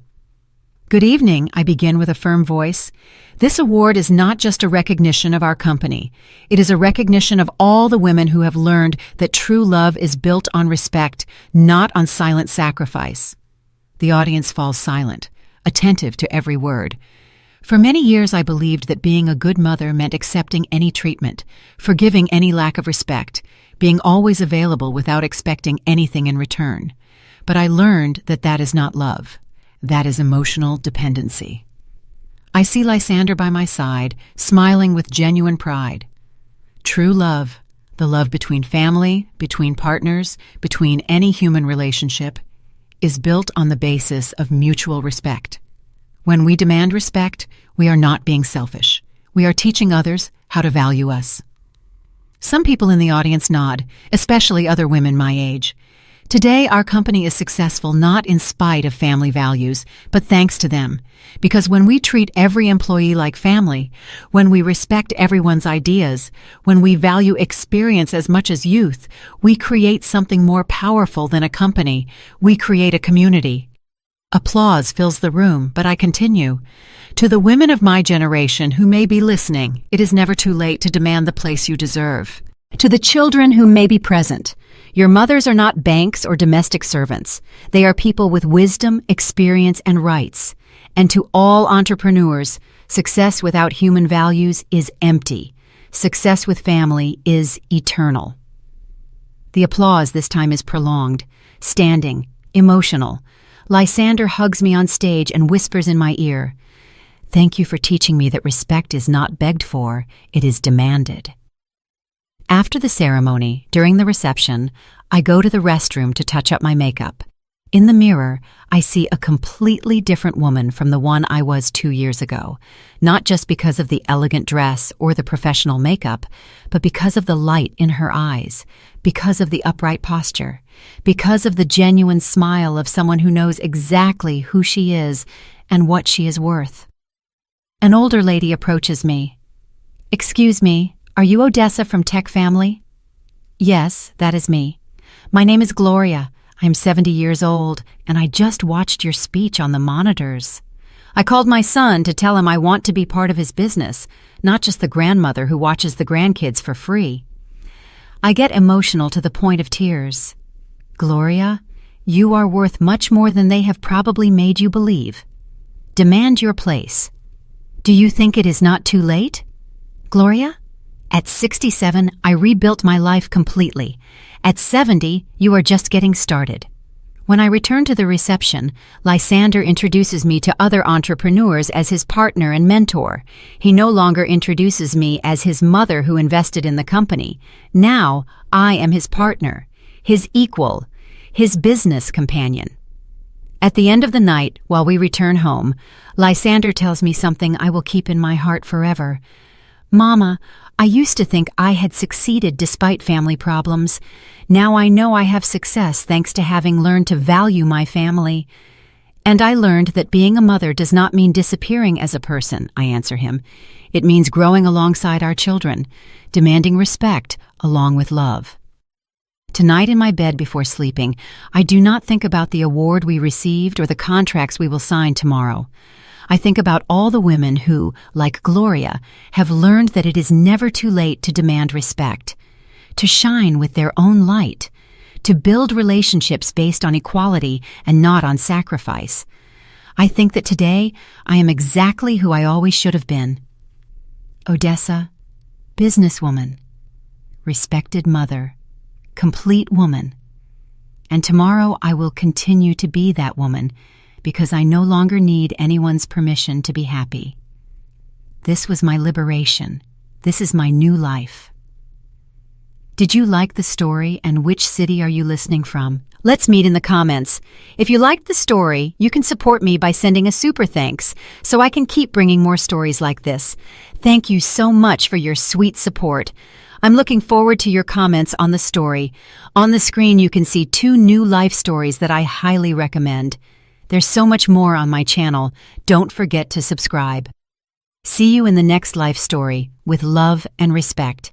Good evening, I begin with a firm voice. This award is not just a recognition of our company. It is a recognition of all the women who have learned that true love is built on respect, not on silent sacrifice. The audience falls silent, attentive to every word. For many years I believed that being a good mother meant accepting any treatment, forgiving any lack of respect, being always available without expecting anything in return. But I learned that that is not love. That is emotional dependency. I see Lysander by my side, smiling with genuine pride. True love, the love between family, between partners, between any human relationship, is built on the basis of mutual respect. When we demand respect, we are not being selfish. We are teaching others how to value us. Some people in the audience nod, especially other women my age. Today, our company is successful not in spite of family values, but thanks to them. Because when we treat every employee like family, when we respect everyone's ideas, when we value experience as much as youth, we create something more powerful than a company. We create a community. Applause fills the room, but I continue. To the women of my generation who may be listening, it is never too late to demand the place you deserve. To the children who may be present, your mothers are not banks or domestic servants. They are people with wisdom, experience, and rights. And to all entrepreneurs, success without human values is empty. Success with family is eternal. The applause this time is prolonged, standing, emotional. Lysander hugs me on stage and whispers in my ear, "Thank you for teaching me that respect is not begged for, it is demanded." After the ceremony, during the reception, I go to the restroom to touch up my makeup. In the mirror, I see a completely different woman from the one I was 2 years ago, not just because of the elegant dress or the professional makeup, but because of the light in her eyes, because of the upright posture, because of the genuine smile of someone who knows exactly who she is and what she is worth. An older lady approaches me. "Excuse me, are you Odessa from Tech Family?" "Yes, that is me. My name is Gloria. I'm 70 years old, and I just watched your speech on the monitors. I called my son to tell him I want to be part of his business, not just the grandmother who watches the grandkids for free." I get emotional to the point of tears. "Gloria, you are worth much more than they have probably made you believe. Demand your place. Do you think it is not too late?" "Gloria, at 67, I rebuilt my life completely. At 70, you are just getting started." When I return to the reception, Lysander introduces me to other entrepreneurs as his partner and mentor. He no longer introduces me as his mother who invested in the company. Now, I am his partner, his equal, his business companion. At the end of the night, while we return home, Lysander tells me something I will keep in my heart forever. "Mama, I used to think I had succeeded despite family problems. Now I know I have success thanks to having learned to value my family." "And I learned that being a mother does not mean disappearing as a person," I answer him. "It means growing alongside our children, demanding respect along with love." Tonight in my bed before sleeping, I do not think about the award we received or the contracts we will sign tomorrow. I think about all the women who, like Gloria, have learned that it is never too late to demand respect, to shine with their own light, to build relationships based on equality and not on sacrifice. I think that today I am exactly who I always should have been. Odessa, businesswoman, respected mother, complete woman. And tomorrow I will continue to be that woman, because I no longer need anyone's permission to be happy. This was my liberation. This is my new life. Did you like the story, and which city are you listening from? Let's meet in the comments. If you liked the story, you can support me by sending a super thanks so I can keep bringing more stories like this. Thank you so much for your sweet support. I'm looking forward to your comments on the story. On the screen, you can see 2 new life stories that I highly recommend. There's so much more on my channel. Don't forget to subscribe. See you in the next life story with love and respect.